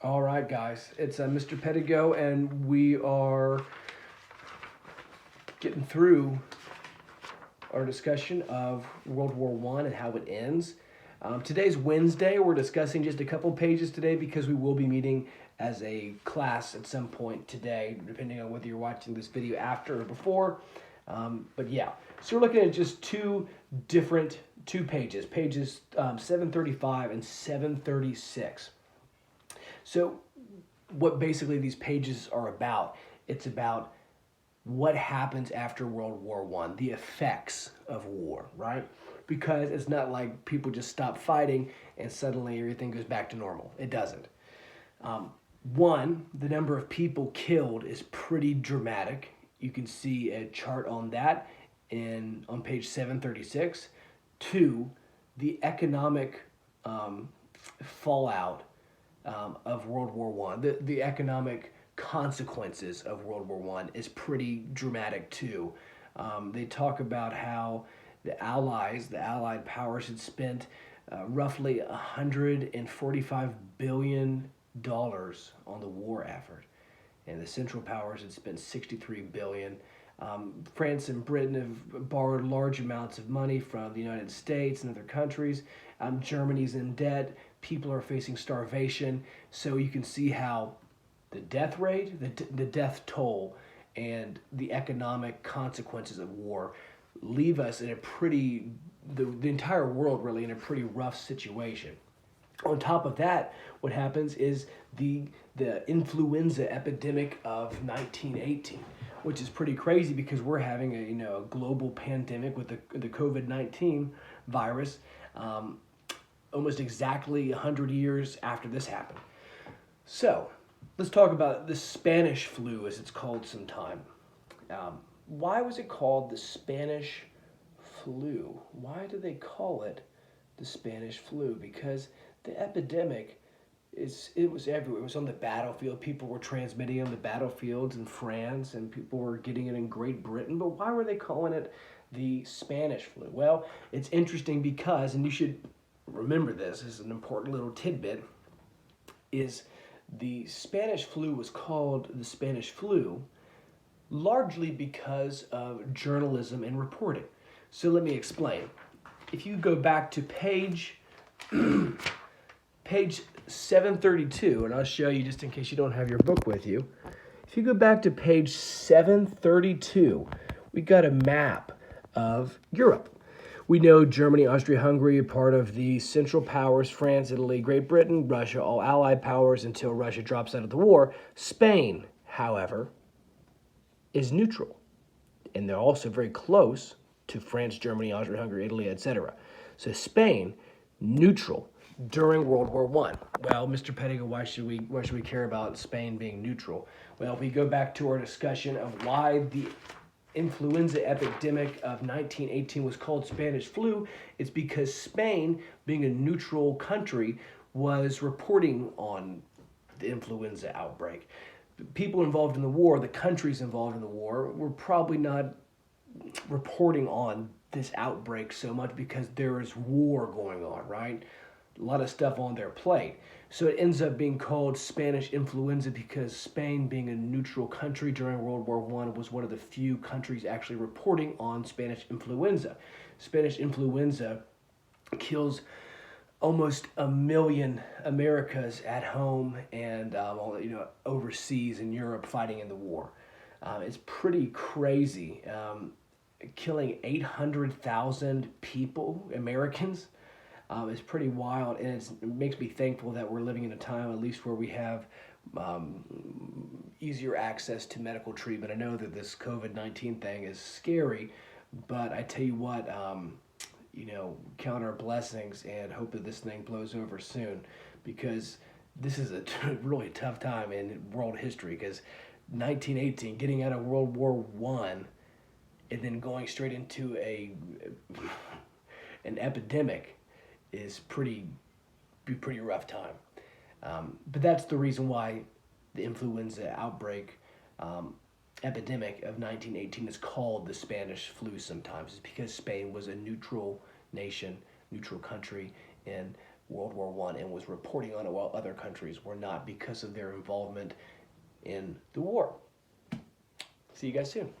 All right, guys, it's Mr. Pedigo, and we are getting through our discussion of World War One and how it ends. Today's Wednesday. We're discussing just a couple pages today because we will be meeting as a class at some point today, depending on whether you're watching this video after or before. But yeah, so we're looking at just two pages, pages 735 and 736. So what basically these pages are about, it's about what happens after World War One, the effects of war, right? Because it's not like people just stop fighting and suddenly everything goes back to normal. It doesn't. One, the number of people killed is pretty dramatic. You can see a chart on that on page 736. Two, the economic fallout of World War One, the economic consequences of World War One is pretty dramatic too. They talk about how the Allied powers, had spent roughly $145 billion on the war effort, and the Central Powers had spent $63 billion. France and Britain have borrowed large amounts of money from the United States and other countries. Germany's in debt. People are facing starvation. So you can see how the death rate, the death toll, and the economic consequences of war leave us in the entire world really in a pretty rough situation. On top of that, what happens is the influenza epidemic of 1918, which is pretty crazy because we're having a global pandemic with the COVID-19 virus, almost exactly 100 years after this happened. So let's talk about the Spanish flu, as it's called sometime. Why was it called the Spanish flu? Why do they call it the Spanish flu? Because the epidemic it was everywhere. It was on the battlefield. People were transmitting on the battlefields in France, and people were getting it in Great Britain. But why were they calling it the Spanish flu? Well, it's interesting because, and you should remember this as an important little tidbit, is the Spanish flu was called the Spanish flu largely because of journalism and reporting. So let me explain. If you go back to page 732, and I'll show you just in case you don't have your book with you. If you go back to page 732, we got a map of Europe. We know Germany, Austria, Hungary are part of the Central Powers, France, Italy, Great Britain, Russia, all Allied powers until Russia drops out of the war. Spain, however, is neutral. And they're also very close to France, Germany, Austria, Hungary, Italy, etc. So Spain, neutral during World War One. Well, Mr. Pedigo, why should we care about Spain being neutral? Well, if we go back to our discussion of why the influenza epidemic of 1918 was called Spanish flu, it's because Spain, being a neutral country, was reporting on the influenza outbreak. The people involved in the war, the countries involved in the war, were probably not reporting on this outbreak so much because there is war going on, right? A lot of stuff on their plate. So it ends up being called Spanish influenza because Spain, being a neutral country during World War I, was one of the few countries actually reporting on Spanish influenza. Spanish influenza kills almost 1 million Americans at home and overseas in Europe fighting in the war. It's pretty crazy. Killing 800,000 people, Americans, is pretty wild, and it makes me thankful that we're living in a time at least where we have easier access to medical treatment. I know that this COVID-19 thing is scary, but I tell you what, count our blessings and hope that this thing blows over soon, because this is a really tough time in world history, because 1918, getting out of World War One, and then going straight into an epidemic is pretty rough time. But that's the reason why the influenza outbreak epidemic of 1918 is called the Spanish flu sometimes. It's because Spain was a neutral nation, neutral country in World War One and was reporting on it while other countries were not because of their involvement in the war. See you guys soon.